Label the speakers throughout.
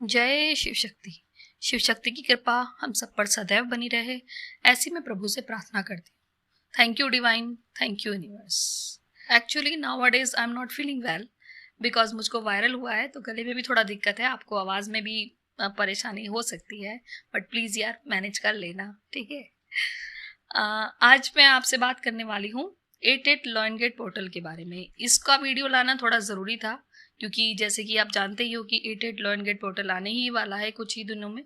Speaker 1: जय शिव शक्ति। शिव शक्ति की कृपा हम सब पर सदैव बनी रहे, ऐसी मैं प्रभु से प्रार्थना करती हूँ। Thank you divine, thank you universe. Actually now days I am not feeling well because मुझको वायरल हुआ है, तो गले में भी थोड़ा दिक्कत है, आपको आवाज़ में भी परेशानी हो सकती है, बट प्लीज़ यार मैनेज कर लेना, ठीक है। आज मैं आपसे बात करने वाली हूँ 88 लॉयन गेट पोर्टल के बारे में। इसका वीडियो लाना थोड़ा ज़रूरी था क्योंकि जैसे कि आप जानते ही हो कि 88 लॉयन गेट पोर्टल आने ही वाला है कुछ ही दिनों में।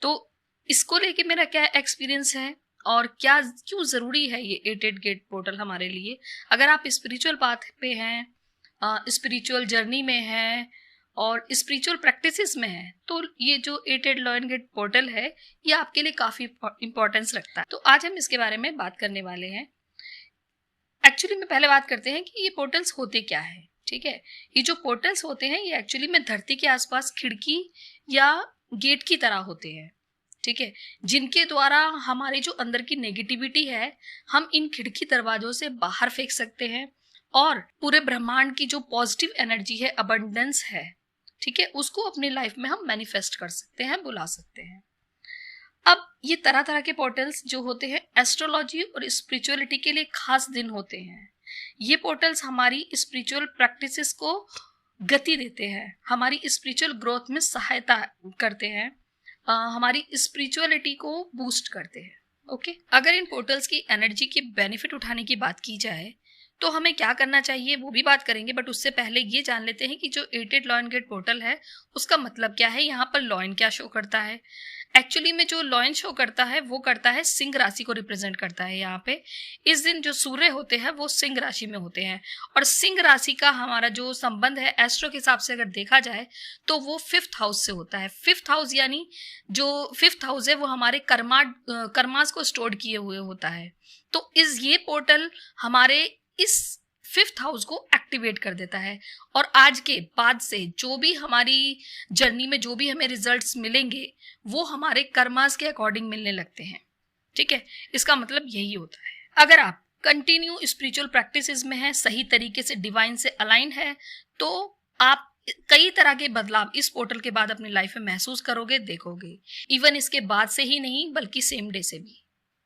Speaker 1: तो इसको लेके मेरा क्या एक्सपीरियंस है और क्या क्यों ज़रूरी है ये 88 गेट पोर्टल हमारे लिए। अगर आप स्पिरिचुअल पाथ पे हैं, स्पिरिचुअल जर्नी में हैं और स्पिरिचुअल प्रैक्टिसेस में है, तो ये जो 88 लॉयन गेट पोर्टल है ये आपके लिए काफ़ी इंपॉर्टेंस रखता है। तो आज हम इसके बारे में बात करने वाले हैं। एक्चुअली में पहले बात करते हैं कि ये पोर्टल्स होते क्या है, ठीक है। ये जो पोर्टल्स होते हैं ये एक्चुअली में धरती के आसपास खिड़की या गेट की तरह होते हैं, ठीक है, जिनके द्वारा हमारे जो अंदर की नेगेटिविटी है हम इन खिड़की दरवाजों से बाहर फेंक सकते हैं और पूरे ब्रह्मांड की जो पॉजिटिव एनर्जी है, अबंडेंस है, ठीक है, उसको अपनी लाइफ में हम मैनिफेस्ट कर सकते हैं, बुला सकते हैं। अब ये तरह तरह के पोर्टल्स जो होते हैं एस्ट्रोलॉजी और स्पिरिचुअलिटी के लिए खास दिन होते हैं। ये पोर्टल्स हमारी स्पिरिचुअल प्रैक्टिसेस को गति देते हैं, हमारी स्पिरिचुअल ग्रोथ में सहायता करते हैं, हमारी स्पिरिचुअलिटी को बूस्ट करते हैं। ओके, अगर इन पोर्टल्स की एनर्जी की बेनिफिट उठाने की बात की जाए तो हमें क्या करना चाहिए वो भी बात करेंगे, बट उससे पहले ये जान लेते हैं कि जो 88 लॉयन गेट पोर्टल है उसका मतलब क्या है, यहाँ पर लॉयन क्या शो करता है। एक्चुअली में जो लॉयन शो करता है वो करता है सिंह राशि को रिप्रेजेंट करता है। यहाँ पे इस दिन जो सूर्य होते हैं वो सिंह राशि में होते हैं और सिंह राशि का हमारा जो संबंध है एस्ट्रो के हिसाब से अगर देखा जाए तो वो 5th हाउस से होता है। 5th हाउस यानी जो 5th हाउस है वो हमारे कर्मास को स्टोर किए हुए होता है। तो ये पोर्टल हमारे इस 5th हाउस को एक्टिवेट कर देता है और आज के बाद से जो भी हमारी जर्नी में जो भी हमें रिजल्ट्स मिलेंगे वो हमारे कर्मास के अकॉर्डिंग मिलने लगते हैं, ठीक है। इसका मतलब यही होता है। अगर आप कंटिन्यू स्पिरिचुअल प्रैक्टिसेस में हैं, सही तरीके से डिवाइन से अलाइन है, तो आप कई तरह के बदलाव इस पोर्टल के बाद अपनी लाइफ में महसूस करोगे, देखोगे। इवन इसके बाद से ही नहीं बल्कि सेम डे से भी।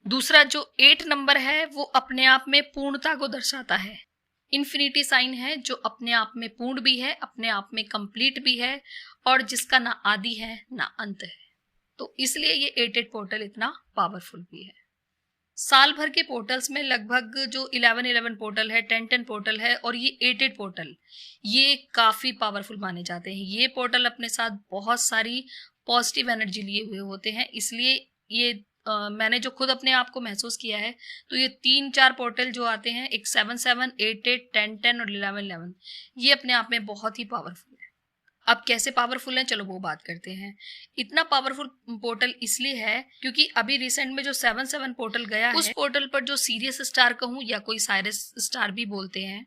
Speaker 1: दूसरा जो 8 नंबर है वो अपने आप में पूर्णता को दर्शाता है। इन्फिनिटी साइन है जो अपने आप में पूर्ण भी है, अपने आप में कंप्लीट भी है और जिसका ना आदि है ना अंत है। तो इसलिए ये 88 पोर्टल इतना पावरफुल भी है। साल भर के पोर्टल्स में लगभग जो 11-11 पोर्टल है, 10-10 पोर्टल है और ये 88 पोर्टल ये काफी पावरफुल माने जाते हैं। ये पोर्टल अपने साथ बहुत सारी पॉजिटिव एनर्जी लिए हुए होते हैं, इसलिए ये मैंने जो खुद अपने आप को महसूस किया है तो ये 3-4 पोर्टल जो आते हैं, एक 7-7, 8-8, 10-10 और 11-11, ये अपने आप में बहुत ही पावरफुल है। अब कैसे पावरफुल है चलो वो बात करते हैं। इतना पावरफुल पोर्टल इसलिए है क्योंकि अभी रिसेंट में जो 7-7 पोर्टल गया है उस पोर्टल पर जो सीरियस स्टार कहूँ या कोई साइरस स्टार भी बोलते हैं,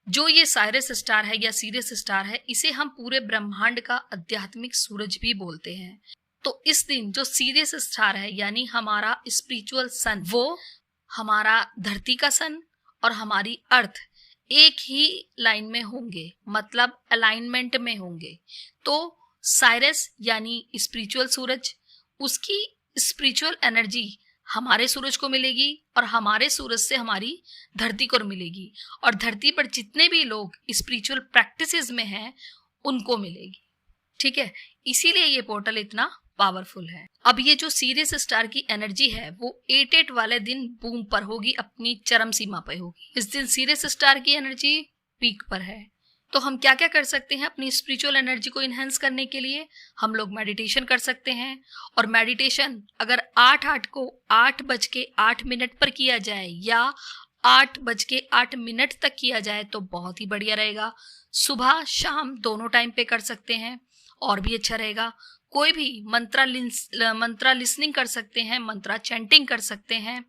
Speaker 1: जो ये साइरस स्टार है या सीरियस स्टार है इसे हम पूरे ब्रह्मांड का आध्यात्मिक सूरज भी बोलते हैं। तो इस दिन जो सीरियस स्टार है यानी हमारा स्पिरिचुअल सन, वो हमारा धरती का सन और हमारी अर्थ एक ही लाइन में होंगे, मतलब अलाइनमेंट में होंगे। तो साइरस यानी स्पिरिचुअल सूरज, उसकी स्पिरिचुअल एनर्जी हमारे सूरज को मिलेगी और हमारे सूरज से हमारी धरती को मिलेगी और धरती पर जितने भी लोग स्पिरिचुअल प्रैक्टिसेस में हैं उनको मिलेगी, ठीक है। इसीलिए ये पोर्टल इतना पावरफुल है। अब ये जो सीरियस स्टार की एनर्जी है वो 88 वाले दिन बूम पर होगी, अपनी चरम सीमा पर होगी। इस दिन सीरियस स्टार की एनर्जी पीक पर है। तो हम क्या क्या कर सकते हैं अपनी स्पिरिचुअल एनर्जी को इनहेंस करने के लिए? हम लोग मेडिटेशन कर सकते हैं और मेडिटेशन अगर 8-8 को 8:08 पर किया जाए या 8:08 तक किया जाए तो बहुत ही बढ़िया रहेगा। सुबह शाम दोनों टाइम पे कर सकते हैं और भी अच्छा रहेगा। कोई भी मंत्रा लिसनिंग कर सकते हैं, मंत्रा चैंटिंग कर सकते हैं,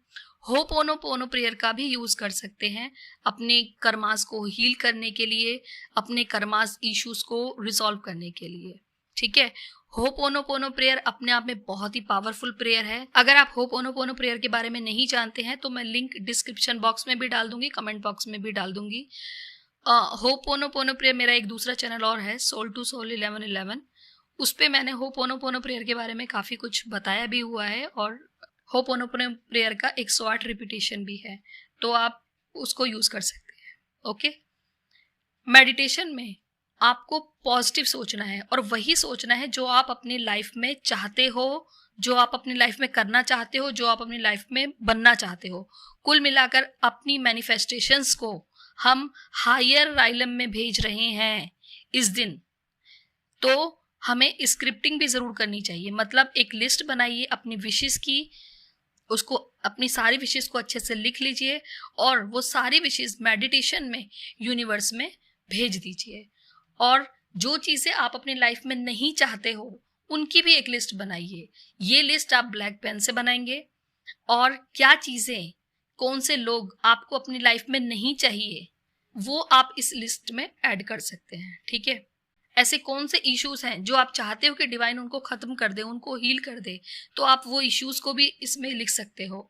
Speaker 1: होपोनोपोनो प्रेयर का भी यूज कर सकते हैं अपने कर्मास को हील करने के लिए, अपने कर्मास इश्यूज को रिजॉल्व करने के लिए, ठीक है। होपोनोपोनो प्रेयर अपने आप में बहुत ही पावरफुल प्रेयर है। अगर आप होपोनोपोनो प्रेयर के बारे में नहीं जानते हैं तो मैं लिंक डिस्क्रिप्शन बॉक्स में भी डाल दूंगी, कमेंट बॉक्स में भी डाल दूंगी। होपोनोपोनो प्रेयर मेरा एक दूसरा चैनल और है, सोल टू सोल 1111, उस पे मैंने होपोनोपोनो प्रेयर के बारे में काफ़ी कुछ बताया भी हुआ है, और होपोनोपोनो प्रेयर का 108 रिपीटेशन भी है, तो आप उसको यूज़ कर सकते हैं। ओके, मेडिटेशन में आपको पॉजिटिव सोचना है, और वही सोचना है जो आप अपनी लाइफ में चाहते हो, जो आप अपनी लाइफ में करना चाहते हो, जो आप अपनी लाइफ में बनना चाहते हो। कुल मिलाकर अपनी मैनिफेस्टेशंस को हम हायर राइलम में भेज रहे हैं इस दिन। तो हमें स्क्रिप्टिंग भी ज़रूर करनी चाहिए, मतलब एक लिस्ट बनाइए अपनी विशेस की, उसको अपनी सारी विशेस को अच्छे से लिख लीजिए, और वो सारी विशेस मेडिटेशन में यूनिवर्स में भेज दीजिए। और जो चीज़ें आप अपनी लाइफ में नहीं चाहते हो उनकी भी एक लिस्ट बनाइए। ये लिस्ट आप ब्लैक पेन से बनाएंगे, और क्या चीज़ें, कौन से लोग आपको अपनी लाइफ में नहीं चाहिए वो आप इस लिस्ट में ऐड कर सकते हैं। ठीक है, ऐसे कौन से इश्यूज हैं जो आप चाहते हो कि डिवाइन उनको खत्म कर दे, उनको हील कर दे, तो आप वो इश्यूज को भी इसमें लिख सकते हो।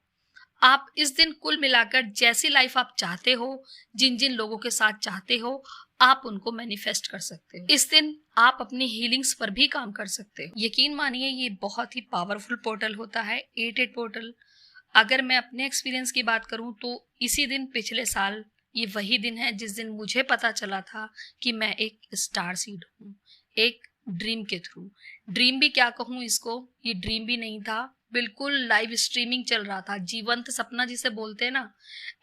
Speaker 1: आप इस दिन कुल मिलाकर जैसी लाइफ आप चाहते हो, जिन जिन लोगों के साथ चाहते हो, आप उनको मैनिफेस्ट कर सकते हो। इस दिन आप अपनी हीलिंग्स पर भी काम कर सकते हो। यकीन मानिए ये बहुत ही पावरफुल पोर्टल होता है 88 पोर्टल। अगर मैं अपने एक्सपीरियंस की बात करूं तो इसी दिन पिछले साल, ये वही दिन है जिस दिन मुझे पता चला था कि मैं एक स्टार सीड हूँ, एक ड्रीम के थ्रू। ड्रीम भी क्या कहूँ इसको, ये ड्रीम भी नहीं था, बिल्कुल लाइव स्ट्रीमिंग चल रहा था, जीवंत सपना जिसे बोलते हैं ना,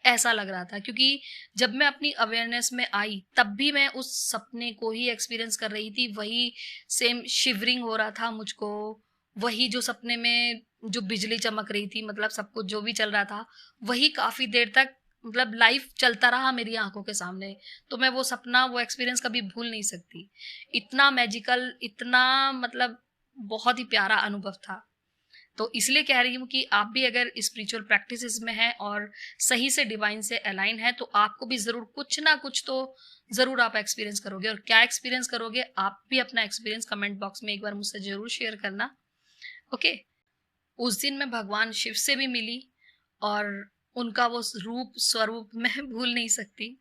Speaker 1: ऐसा लग रहा था। क्योंकि जब मैं अपनी अवेयरनेस में आई तब भी मैं उस सपने को ही एक्सपीरियंस कर रही थी, वही सेम शिवरिंग हो रहा था मुझको, वही जो सपने में जो बिजली चमक रही थी, मतलब सब कुछ जो भी चल रहा था वही काफी देर तक, मतलब लाइफ चलता रहा मेरी आंखों के सामने। तो मैं वो सपना, वो एक्सपीरियंस कभी भूल नहीं सकती। इतना मैजिकल, इतना मतलब बहुत ही प्यारा अनुभव था। तो इसलिए कह रही हूँ कि आप भी अगर स्पिरिचुअल प्रैक्टिसेस में हैं और सही से डिवाइन से अलाइन है, तो आपको भी जरूर कुछ ना कुछ तो जरूर आप एक्सपीरियंस करोगे। और क्या एक्सपीरियंस करोगे, आप भी अपना एक्सपीरियंस कमेंट बॉक्स में एक बार मुझसे जरूर शेयर करना। ओके, उस दिन मैं भगवान शिव से भी मिली, और उनका वो रूप स्वरूप मैं भूल नहीं सकती।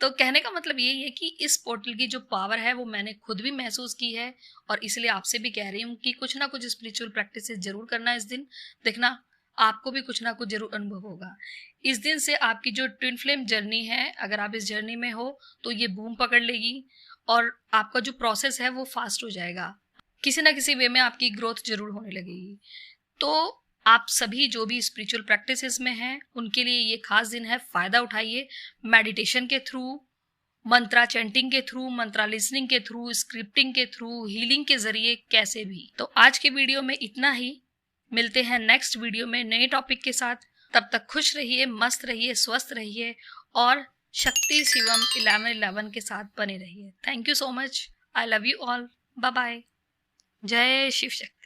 Speaker 1: तो कहने का मतलब यही है कि इस पोर्टल की जो पावर है वो मैंने खुद भी महसूस की है, और इसलिए आपसे भी कह रही हूँ कि कुछ ना कुछ स्पिरिचुअल प्रैक्टिसेस जरूर करना इस दिन। देखना आपको भी कुछ ना कुछ जरूर अनुभव होगा। इस दिन से आपकी जो ट्विन फ्लेम जर्नी है, अगर आप इस जर्नी में हो तो ये बूम पकड़ लेगी, और आपका जो प्रोसेस है वो फास्ट हो जाएगा। किसी ना किसी वे में आपकी ग्रोथ जरूर होने लगेगी। तो आप सभी जो भी स्पिरिचुअल प्रैक्टिसेस में हैं उनके लिए ये खास दिन है, फायदा उठाइए। मेडिटेशन के थ्रू, मंत्रा चैंटिंग के थ्रू, मंत्रा लिसनिंग के थ्रू, स्क्रिप्टिंग के थ्रू, हीलिंग के जरिए, कैसे भी। तो आज के वीडियो में इतना ही, मिलते हैं नेक्स्ट वीडियो में नए टॉपिक के साथ। तब तक खुश रहिए, मस्त रहिए, स्वस्थ रहिए, और शक्ति शिवम 1111 के साथ बने रहिए। Thank you so much, I love you all, bye bye, जय शिव शक्ति।